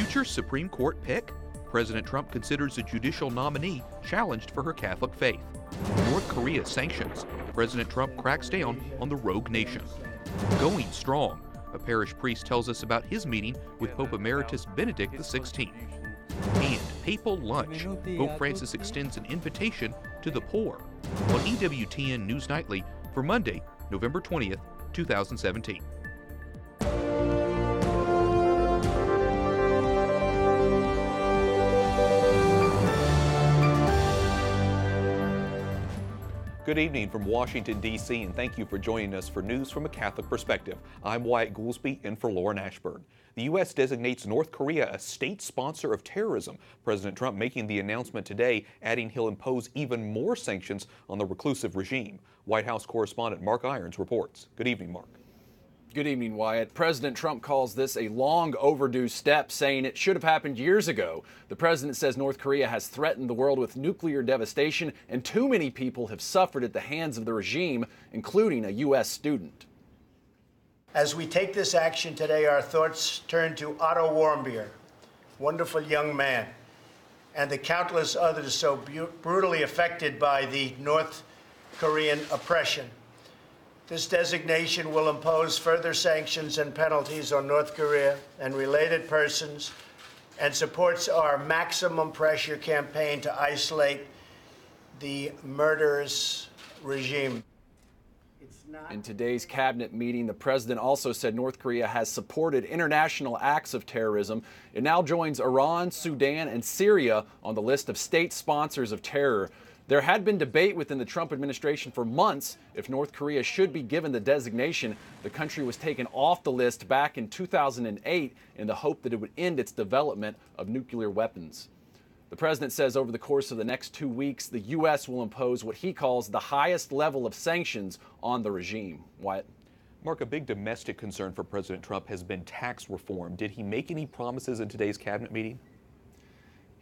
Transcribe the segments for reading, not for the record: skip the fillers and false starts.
Future Supreme Court pick? President Trump considers a judicial nominee challenged for her Catholic faith. North Korea sanctions. President Trump cracks down on the rogue nation. Going strong. A parish priest tells us about his meeting with Pope Emeritus Benedict XVI. And papal lunch. Pope Francis extends an invitation to the poor. On EWTN News Nightly for Monday, November 20th, 2017. Good evening from Washington, D.C., and thank you for joining us for News from a Catholic Perspective. I'm Wyatt Goolsby, in for Lauren Ashburn. The U.S. designates North Korea a state sponsor of terrorism. President Trump making the announcement today, adding he'll impose even more sanctions on the reclusive regime. White House correspondent Mark Irons reports. Good evening, Mark. Good evening, Wyatt. President Trump calls this a long overdue step, saying it should have happened years ago. The president says North Korea has threatened the world with nuclear devastation, and too many people have suffered at the hands of the regime, including a U.S. student. As we take this action today, our thoughts turn to Otto Warmbier, wonderful young man, and the countless others so brutally affected by the North Korean oppression. This designation will impose further sanctions and penalties on North Korea and related persons and supports our maximum pressure campaign to isolate the murderous regime. In today's cabinet meeting, the president also said North Korea has supported international acts of terrorism. It now joins Iran, Sudan, and Syria on the list of state sponsors of terror. There had been debate within the Trump administration for months if North Korea should be given the designation. The country was taken off the list back in 2008 in the hope that it would end its development of nuclear weapons. The president says over the course of the next 2 weeks, the U.S. will impose what he calls the highest level of sanctions on the regime. Wyatt? Mark, a big domestic concern for President Trump has been tax reform. Did he make any promises in today's cabinet meeting?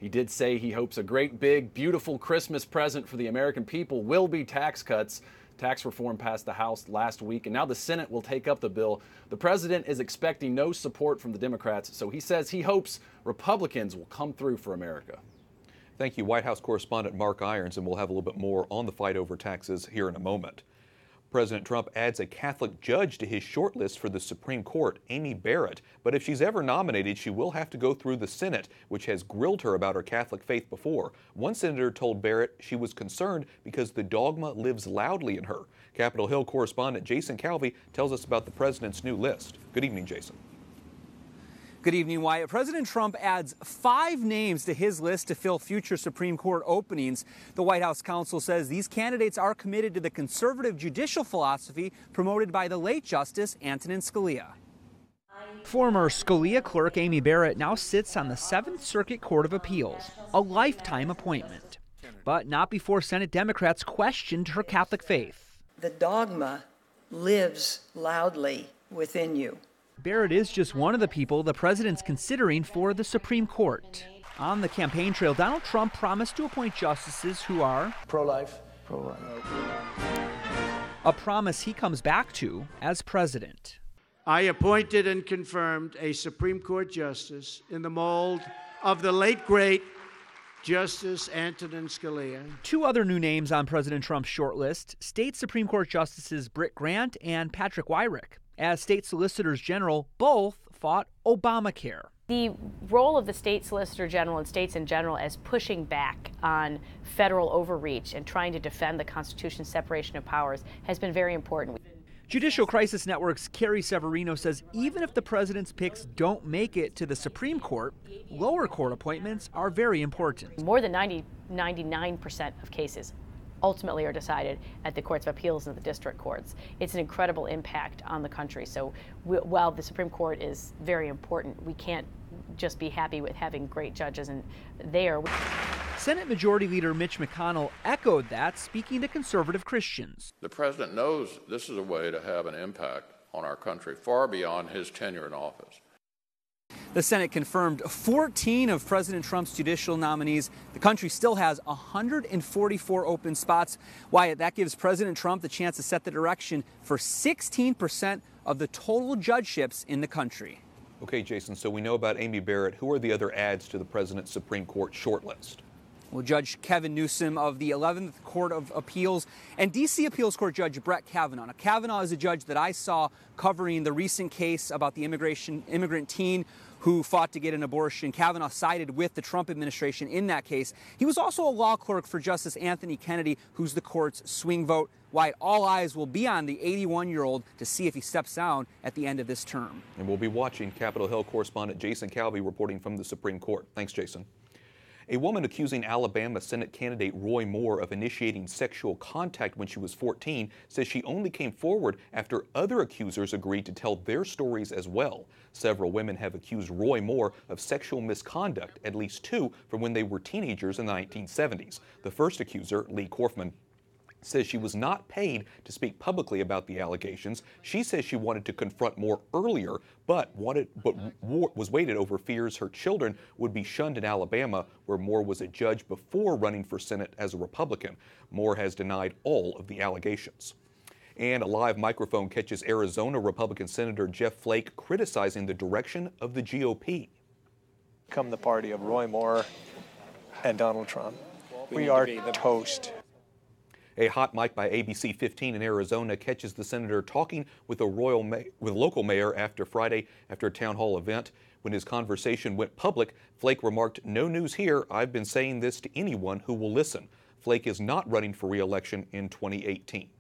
He did say he hopes a great, big, beautiful Christmas present for the American people will be tax cuts. Tax reform passed the House last week, and now the Senate will take up the bill. The president is expecting no support from the Democrats, so he says he hopes Republicans will come through for America. Thank you, White House correspondent Mark Irons, and we'll have a little bit more on the fight over taxes here in a moment. President Trump adds a Catholic judge to his shortlist for the Supreme Court, Amy Barrett. But if she's ever nominated, she will have to go through the Senate, which has grilled her about her Catholic faith before. One senator told Barrett she was concerned because the dogma lives loudly in her. Capitol Hill correspondent Jason Calvi tells us about the president's new list. Good evening, Jason. Good evening, Wyatt. President Trump adds 5 names to his list to fill future Supreme Court openings. The White House counsel says these candidates are committed to the conservative judicial philosophy promoted by the late Justice Antonin Scalia. Former Scalia clerk Amy Barrett now sits on the 7th Circuit Court of Appeals, a lifetime appointment. But not before Senate Democrats questioned her Catholic faith. The dogma lives loudly within you. Barrett is just one of the people the president's considering for the Supreme Court. On the campaign trail, Donald Trump promised to appoint justices who are Pro-life. A promise he comes back to as president. I appointed and confirmed a Supreme Court justice in the mold of the late, great Justice Antonin Scalia. 2 other new names on President Trump's shortlist, state Supreme Court Justices Britt Grant and Patrick Wyrick. As state solicitors general, both fought Obamacare. The role of the state solicitor general and states in general as pushing back on federal overreach and trying to defend the Constitution's separation of powers has been very important. Judicial Crisis Network's Carrie Severino says even if the president's picks don't make it to the Supreme Court, lower court appointments are very important. More than 99% of cases ultimately are decided at the courts of appeals and the district courts. It's an incredible impact on the country. So while the Supreme Court is very important, we can't just be happy with having great judges in there. Senate Majority Leader Mitch McConnell echoed that, speaking to conservative Christians. The president knows this is a way to have an impact on our country far beyond his tenure in office. The Senate confirmed 14 of President Trump's judicial nominees. The country still has 144 open spots. Wyatt, that gives President Trump the chance to set the direction for 16% of the total judgeships in the country. Okay, Jason, so we know about Amy Barrett. Who are the other adds to the president's Supreme Court shortlist? Well, Judge Kevin Newsom of the 11th Court of Appeals and D.C. Appeals Court Judge Brett Kavanaugh. Now, Kavanaugh is a judge that I saw covering the recent case about the immigrant teen who fought to get an abortion. Kavanaugh sided with the Trump administration in that case. He was also a law clerk for Justice Anthony Kennedy, who's the court's swing vote. Wyatt, all eyes will be on the 81-year-old to see if he steps down at the end of this term. And we'll be watching. Capitol Hill correspondent Jason Calvi reporting from the Supreme Court. Thanks, Jason. A woman accusing Alabama Senate candidate Roy Moore of initiating sexual contact when she was 14 says she only came forward after other accusers agreed to tell their stories as well. Several women have accused Roy Moore of sexual misconduct, at least two from when they were teenagers in the 1970s. The first accuser, Lee Korfman, says she was not paid to speak publicly about the allegations. She says she wanted to confront Moore earlier, but was waited over fears her children would be shunned in Alabama, where Moore was a judge before running for Senate as a Republican. Moore has denied all of the allegations. And a live microphone catches Arizona Republican Senator Jeff Flake criticizing the direction of the GOP. Become the party of Roy Moore and Donald Trump. We are toast. A hot mic by ABC 15 in Arizona catches the senator talking with a local mayor after Friday after a town hall event. When his conversation went public, Flake remarked, "No news here. I've been saying this to anyone who will listen." Flake is not running for re-election in 2018.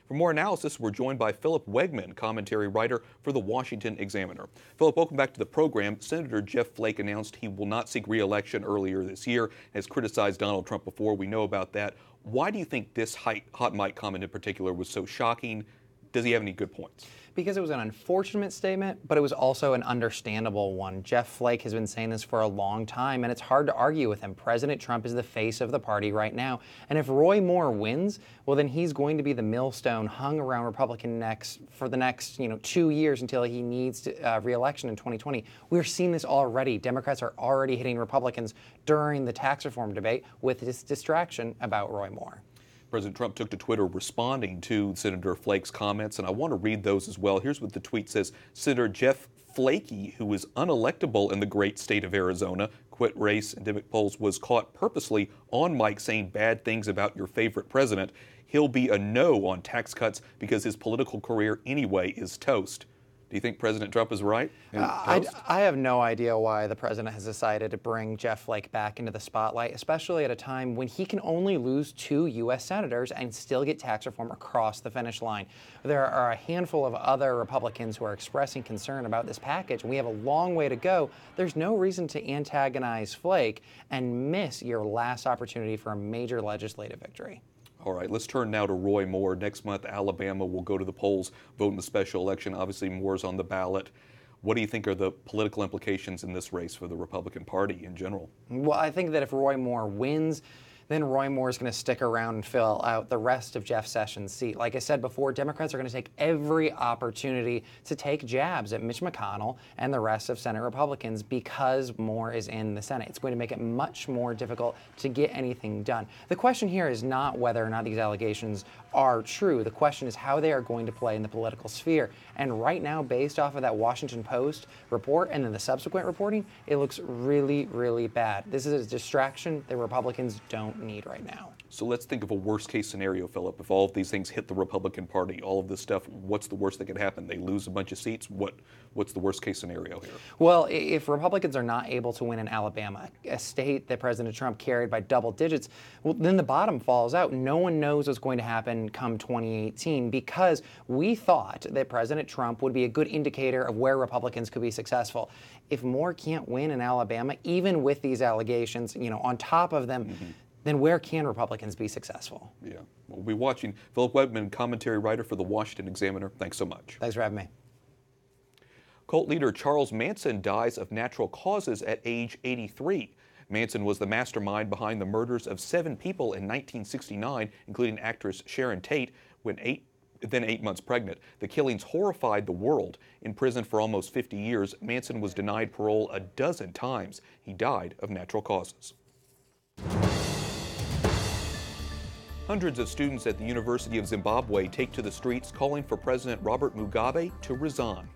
For more analysis, we're joined by Phillip Wegman, commentary writer for the Washington Examiner. Phillip, welcome back to the program. Senator Jeff Flake announced he will not seek re-election earlier this year, has criticized Donald Trump before. We know about that. Why do you think this hot mic comment in particular was so shocking? Does he have any good points? Because it was an unfortunate statement, but it was also an understandable one. Jeff Flake has been saying this for a long time, and it's hard to argue with him. President Trump is the face of the party right now. And if Roy Moore wins, well, then he's going to be the millstone hung around Republican necks for the next 2 years until he needs re-election in 2020. We're seeing this already. Democrats are already hitting Republicans during the tax reform debate with this distraction about Roy Moore. President Trump took to Twitter responding to Senator Flake's comments, and I want to read those as well. Here's what the tweet says. Senator Jeff Flakey, who is unelectable in the great state of Arizona, quit race and Democratic polls, was caught purposely on mic saying bad things about your favorite president. He'll be a no on tax cuts because his political career anyway is toast. Do you think President Trump is right? I have no idea why the president has decided to bring Jeff Flake back into the spotlight, especially at a time when he can only lose 2 U.S. senators and still get tax reform across the finish line. There are a handful of other Republicans who are expressing concern about this package, and we have a long way to go. There's no reason to antagonize Flake and miss your last opportunity for a major legislative victory. All right, let's turn now to Roy Moore. Next month, Alabama will go to the polls, vote in the special election. Obviously, Moore's on the ballot. What do you think are the political implications in this race for the Republican Party in general? Well, I think that if Roy Moore wins, then Roy Moore is going to stick around and fill out the rest of Jeff Sessions' seat. Like I said before, Democrats are going to take every opportunity to take jabs at Mitch McConnell and the rest of Senate Republicans because Moore is in the Senate. It's going to make it much more difficult to get anything done. The question here is not whether or not these allegations are true. The question is how they are going to play in the political sphere. And right now, based off of that Washington Post report and then the subsequent reporting, it looks really, really bad. This is a distraction that Republicans don't need right now. So let's think of a worst case scenario, Phillip. If all of these things hit the Republican Party, all of this stuff, what's the worst that could happen? They lose a bunch of seats? What's the worst case scenario here? Well, if Republicans are not able to win in Alabama, a state that President Trump carried by double digits, well, then the bottom falls out. No one knows what's going to happen come 2018 because we thought that President Trump would be a good indicator of where Republicans could be successful. If Moore can't win in Alabama, even with these allegations, on top of them, then where can Republicans be successful? Yeah, we'll be watching. Phillip Wegman, commentary writer for the Washington Examiner. Thanks so much. Thanks for having me. Cult leader Charles Manson dies of natural causes at age 83. Manson was the mastermind behind the murders of 7 people in 1969, including actress Sharon Tate, then 8 months pregnant. The killings horrified the world. In prison for almost 50 years, Manson was denied parole a dozen times. He died of natural causes. Hundreds of students at the University of Zimbabwe take to the streets calling for President Robert Mugabe to resign.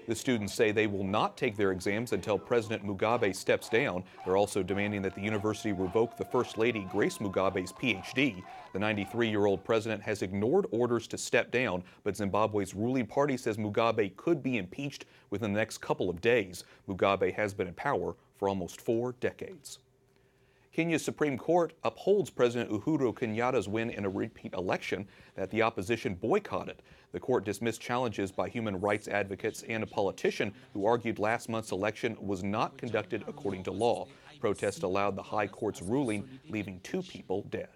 The students say they will not take their exams until President Mugabe steps down. They're also demanding that the university revoke the First Lady Grace Mugabe's PhD. The 93-year-old president has ignored orders to step down, but Zimbabwe's ruling party says Mugabe could be impeached within the next couple of days. Mugabe has been in power for almost 4 decades. Kenya's Supreme Court upholds President Uhuru Kenyatta's win in a repeat election that the opposition boycotted. The court dismissed challenges by human rights advocates and a politician who argued last month's election was not conducted according to law. Protests allowed the High Court's ruling, leaving 2 people dead.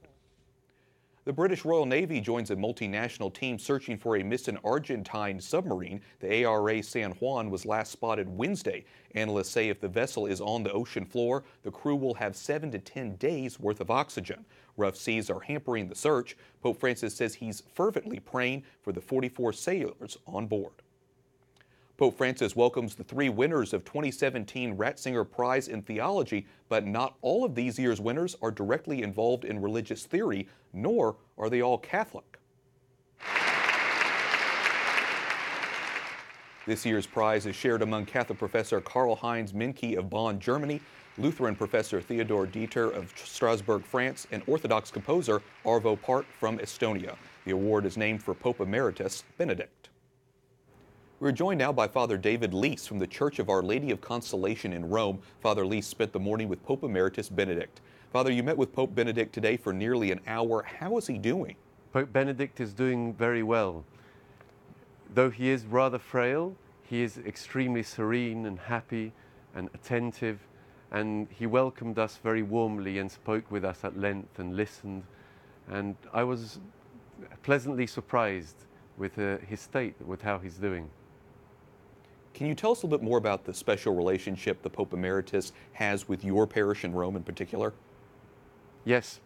The British Royal Navy joins a multinational team searching for a missing Argentine submarine. The ARA San Juan was last spotted Wednesday. Analysts say if the vessel is on the ocean floor, the crew will have 7 to 10 days worth of oxygen. Rough seas are hampering the search. Pope Francis says he's fervently praying for the 44 sailors on board. Pope Francis welcomes the 3 winners of 2017 Ratzinger Prize in Theology, but not all of these year's winners are directly involved in religious theory, nor are they all Catholic. This year's prize is shared among Catholic professor Karl-Heinz Menke of Bonn, Germany, Lutheran professor Theodor Dieter of Strasbourg, France, and Orthodox composer Arvo Part from Estonia. The award is named for Pope Emeritus Benedict. We're joined now by Father David Leese from the Church of Our Lady of Consolation in Rome. Father Leese spent the morning with Pope Emeritus Benedict. Father, you met with Pope Benedict today for nearly an hour. How is he doing? Pope Benedict is doing very well. Though he is rather frail, he is extremely serene and happy and attentive, and he welcomed us very warmly and spoke with us at length and listened. And I was pleasantly surprised with his state, with how he's doing. Can you tell us a little bit more about the special relationship the Pope Emeritus has with your parish in Rome in particular? Yes.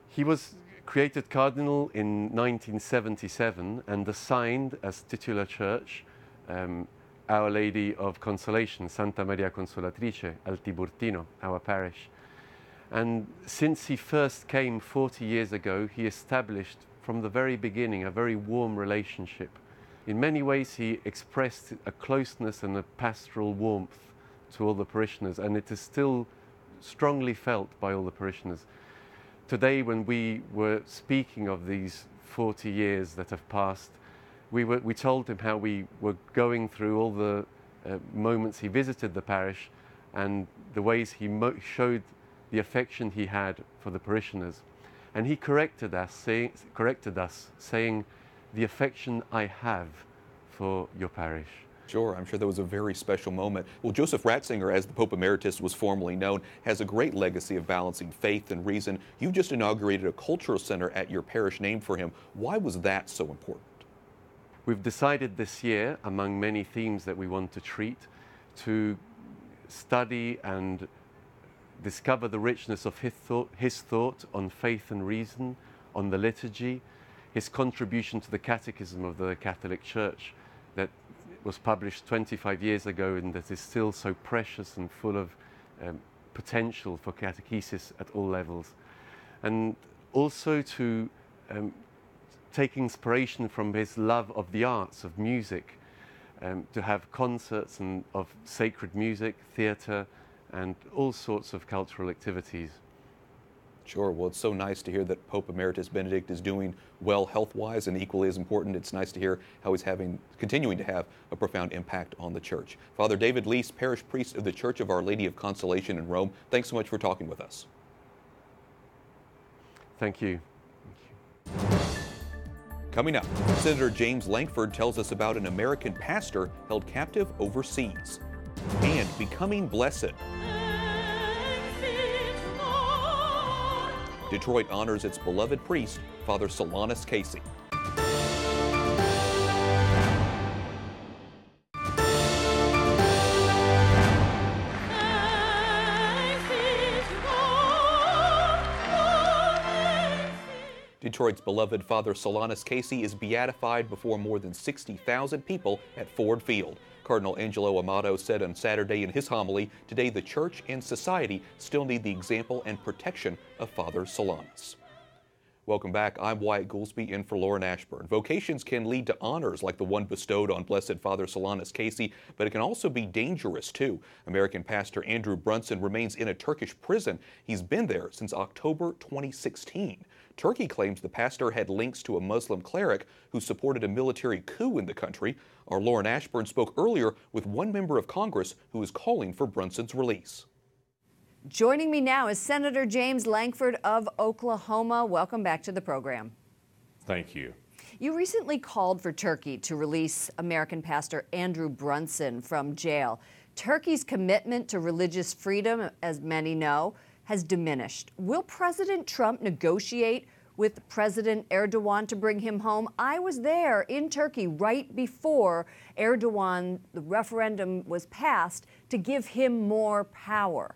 He was created cardinal in 1977 and assigned as titular church Our Lady of Consolation, Santa Maria Consolatrice, al Tiburtino, our parish. And since he first came 40 years ago, he established from the very beginning a very warm relationship. In many ways, he expressed a closeness and a pastoral warmth to all the parishioners, and it is still strongly felt by all the parishioners. Today, when we were speaking of these 40 years that have passed, we told him how we were going through all the moments he visited the parish and the ways he showed the affection he had for the parishioners. And he corrected us, saying, the affection I have for your parish. Sure, I'm sure that was a very special moment. Well, Joseph Ratzinger, as the Pope Emeritus was formerly known, has a great legacy of balancing faith and reason. You just inaugurated a cultural center at your parish named for him. Why was that so important? We've decided this year, among many themes that we want to treat, to study and discover the richness of his thought on faith and reason, on the liturgy, his contribution to the Catechism of the Catholic Church that was published 25 years ago and that is still so precious and full of potential for catechesis at all levels. And also to take inspiration from his love of the arts, of music, to have concerts and of sacred music, theatre, and all sorts of cultural activities. Sure. Well, it's so nice to hear that Pope Emeritus Benedict is doing well health-wise, and equally as important, it's nice to hear how he's continuing to have a profound impact on the church. Father David Leese, parish priest of the Church of Our Lady of Consolation in Rome, thanks so much for talking with us. Thank you. Coming up, Senator James Lankford tells us about an American pastor held captive overseas. And becoming blessed. Detroit honors its beloved priest, Father Solanus Casey. Detroit's beloved Father Solanus Casey is beatified before more than 60,000 people at Ford Field. Cardinal Angelo Amato said on Saturday in his homily, today the church and society still need the example and protection of Father Solanus. Welcome back. I'm Wyatt Goolsby in for Lauren Ashburn. Vocations can lead to honors like the one bestowed on Blessed Father Solanus Casey, but it can also be dangerous too. American pastor Andrew Brunson remains in a Turkish prison. He's been there since October 2016. Turkey claims the pastor had links to a Muslim cleric who supported a military coup in the country. Our Lauren Ashburn spoke earlier with one member of Congress who is calling for Brunson's release. Joining me now is Senator James Lankford of Oklahoma. Welcome back to the program. Thank you. You recently called for Turkey to release American pastor Andrew Brunson from jail. Turkey's commitment to religious freedom, as many know, has diminished. Will President Trump negotiate with President Erdogan to bring him home? I was there in Turkey right before Erdogan, the referendum was passed to give him more power.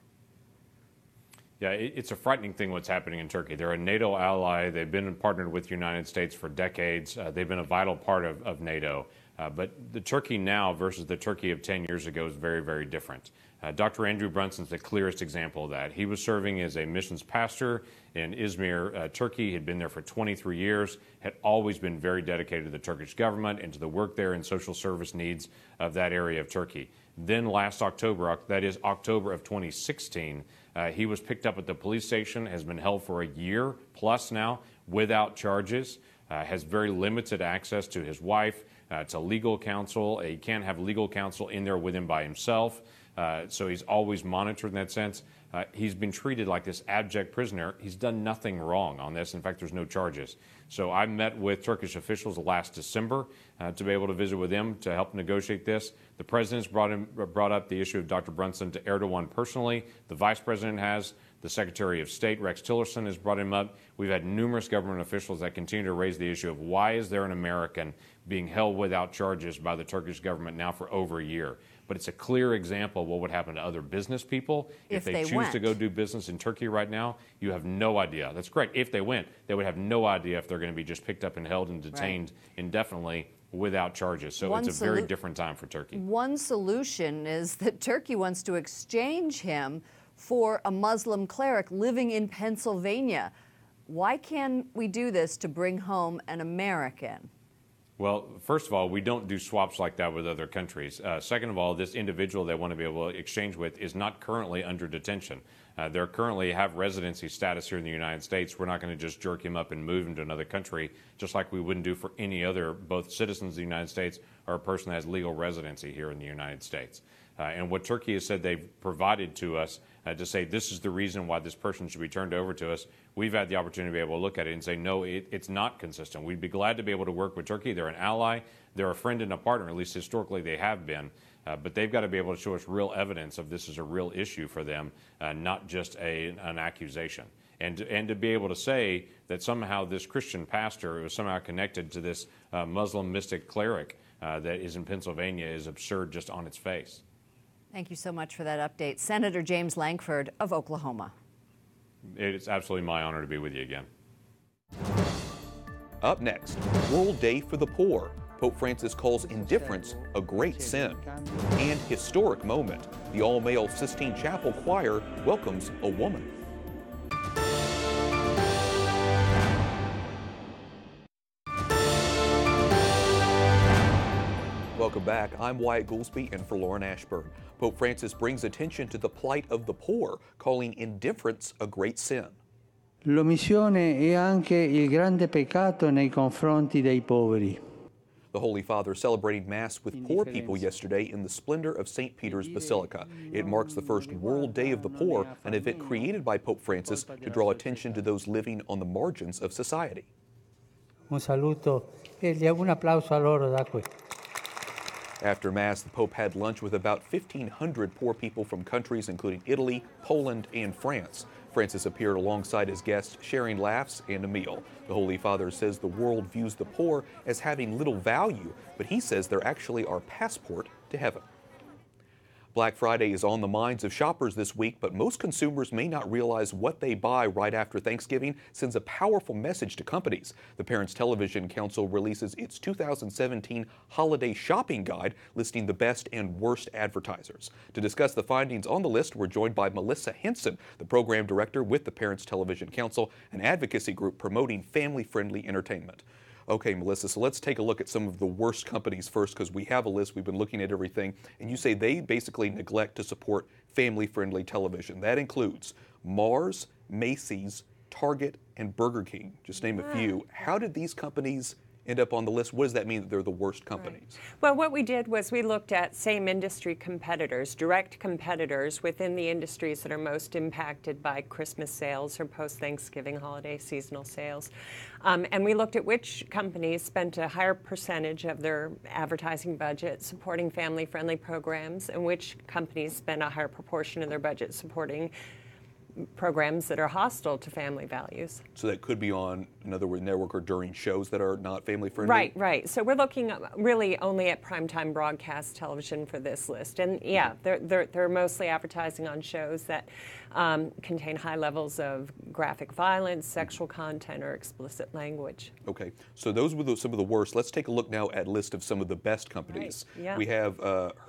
Yeah, it's a frightening thing what's happening in Turkey. They're a NATO ally. They've been partnered with the United States for decades. They've been a vital part of NATO. But the Turkey now versus the Turkey of 10 years ago is very, very different. Dr. Andrew Brunson's the clearest example of that. He was serving as a missions pastor in Izmir, Turkey. He'd been there for 23 years, had always been very dedicated to the Turkish government and to the work there and social service needs of that area of Turkey. Then last October, that is October of 2016, he was picked up at the police station, has been held for a year plus now without charges, has very limited access to his wife, to legal counsel. He can't have legal counsel in there with him by himself, so he's always monitored in that sense. He's been treated like this abject prisoner. He's done nothing wrong on this. In fact, there's no charges. So I met with Turkish officials last December to be able to visit with them to help negotiate this. The president's brought up the issue of Dr. Brunson to Erdogan personally. The vice president has. The Secretary of State, Rex Tillerson, has brought him up. We've had numerous government officials that continue to raise the issue of why is there an American being held without charges by the Turkish government now for over a year. But it's a clear example of what would happen to other business people if they choose to go do business in Turkey right now. You have no idea. That's correct. If they went, they would have no idea if they're going to be just picked up and held and detained indefinitely without charges. So it's a very different time for Turkey. One solution is that Turkey wants to exchange him for a Muslim cleric living in Pennsylvania. Why can't we do this to bring home an American? Well, first of all, we don't do swaps like that with other countries. Second of all, this individual they want to be able to exchange with is not currently under detention. They currently have residency status here in the United States. We're not going to just jerk him up and move him to another country, just like we wouldn't do for any other, both citizens of the United States or a person that has legal residency here in the United States. And what Turkey has said they've provided to us to say this is the reason why this person should be turned over to us, we've had the opportunity to be able to look at it and say, no, it's not consistent. We'd be glad to be able to work with Turkey. They're an ally. They're a friend and a partner, at least historically they have been. But they've got to be able to show us real evidence of this is a real issue for them, not just an accusation. And to be able to say that somehow this Christian pastor was somehow connected to this Muslim mystic cleric that is in Pennsylvania is absurd just on its face. Thank you so much for that update. Senator James Lankford of Oklahoma. It's absolutely my honor to be with you again. Up next, World Day for the Poor. Pope Francis calls indifference a great sin. And historic moment, the all-male Sistine Chapel choir welcomes a woman. Welcome back. I'm Wyatt Goolsby in for Lauren Ashburn. Pope Francis brings attention to the plight of the poor, calling indifference a great sin. L'omissione è anche il grande peccato nei confronti dei poveri. The Holy Father celebrating Mass with poor people yesterday in the splendor of St. Peter's Basilica. It marks the first World Day of the Poor, an event created by Pope Francis to draw attention to those living on the margins of society. Un saluto e un applauso a loro da qui. After Mass, the Pope had lunch with about 1,500 poor people from countries including Italy, Poland, and France. Francis appeared alongside his guests, sharing laughs and a meal. The Holy Father says the world views the poor as having little value, but he says they're actually our passport to heaven. Black Friday is on the minds of shoppers this week, but most consumers may not realize what they buy right after Thanksgiving sends a powerful message to companies. The Parents Television Council releases its 2017 Holiday Shopping Guide, listing the best and worst advertisers. To discuss the findings on the list, we're joined by Melissa Henson, the program director with the Parents Television Council, an advocacy group promoting family-friendly entertainment. Okay, Melissa, so let's take a look at some of the worst companies first, because we have a list. We've been looking at everything, and you say they basically neglect to support family-friendly television. That includes Mars, Macy's, Target, and Burger King, just name a few. How did these companies end up on the list? What does that mean that they're the worst companies? Right. Well, what we did was we looked at same industry competitors, direct competitors within the industries that are most impacted by Christmas sales or post-Thanksgiving holiday seasonal sales. And we looked at which companies spent a higher percentage of their advertising budget supporting family-friendly programs and which companies spent a higher proportion of their budget supporting programs that are hostile to family values. So that could be on another network or during shows that are not family friendly? Right, right. So we're looking really only at primetime broadcast television for this list. And yeah, they're mostly advertising on shows that contain high levels of graphic violence, sexual content, or explicit language. Okay, so those were some of the worst. Let's take a look now at a list of some of the best companies. Right. Yeah. We have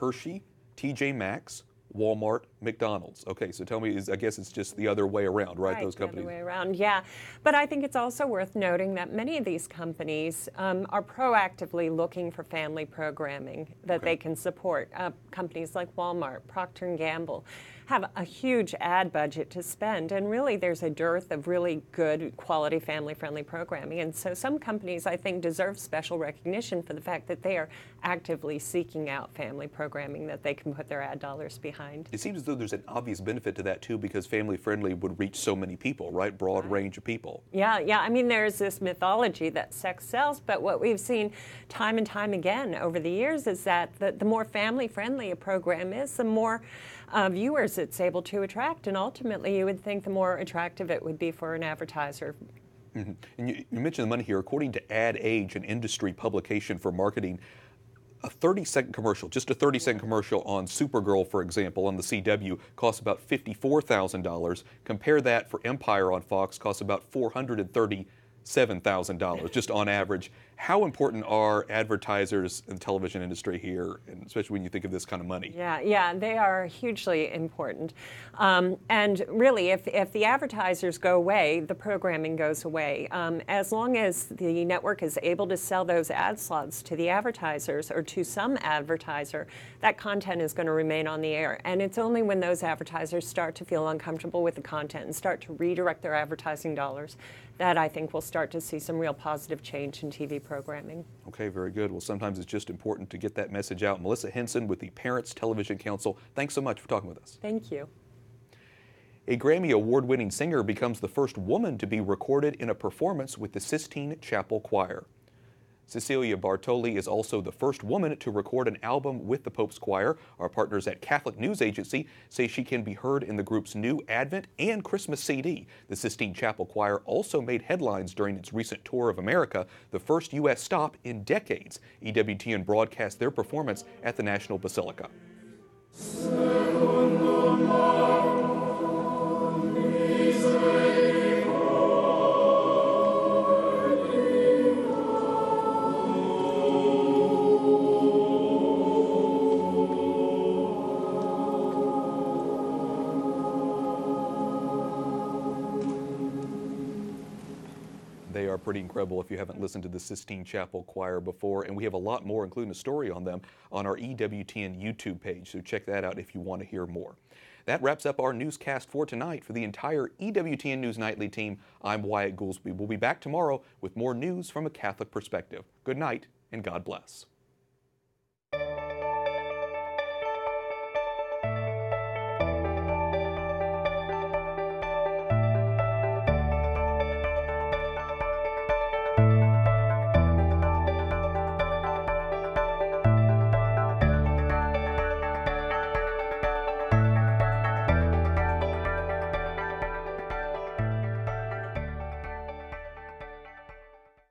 Hershey, TJ Maxx, Walmart, McDonald's. Okay, so tell me, I guess it's just the other way around, right? Those companies. The other way around, yeah. But I think it's also worth noting that many of these companies are proactively looking for family programming that they can support. Companies like Walmart, Procter & Gamble have a huge ad budget to spend, and really there's a dearth of really good quality family-friendly programming. And so some companies, I think, deserve special recognition for the fact that they are actively seeking out family programming that they can put their ad dollars behind. It seems as though there's an obvious benefit to that too, because family-friendly would reach so many people, right? Broad range of people. Yeah, yeah. I mean, there's this mythology that sex sells, but what we've seen time and time again over the years is that the more family-friendly a program is, the more viewers it's able to attract, and ultimately you would think the more attractive it would be for an advertiser. Mm-hmm. And you mentioned the money here. According to Ad Age, an industry publication for marketing, a 30-second commercial, just a 30-second commercial on Supergirl, for example, on the CW, costs about $54,000. Compare that for Empire on Fox, costs about $437,000, just on average. How important are advertisers in the television industry here, and especially when you think of this kind of money? Yeah, yeah, they are hugely important. And really, if the advertisers go away, the programming goes away. As long as the network is able to sell those ad slots to the advertisers or to some advertiser, that content is going to remain on the air. And it's only when those advertisers start to feel uncomfortable with the content and start to redirect their advertising dollars that I think we'll start to see some real positive change in TV programming. Okay, very good. Well, sometimes it's just important to get that message out. Melissa Henson with the Parents Television Council, thanks so much for talking with us. Thank you. A Grammy Award-winning singer becomes the first woman to be recorded in a performance with the Sistine Chapel Choir. Cecilia Bartoli is also the first woman to record an album with the Pope's Choir. Our partners at Catholic News Agency say she can be heard in the group's new Advent and Christmas CD. The Sistine Chapel Choir also made headlines during its recent tour of America, the first U.S. stop in decades. EWTN broadcast their performance at the National Basilica. They are pretty incredible if you haven't listened to the Sistine Chapel Choir before, and we have a lot more, including a story on them, on our EWTN YouTube page, so check that out if you want to hear more. That wraps up our newscast for tonight. For the entire EWTN News Nightly team, I'm Wyatt Goolsby. We'll be back tomorrow with more news from a Catholic perspective. Good night, and God bless.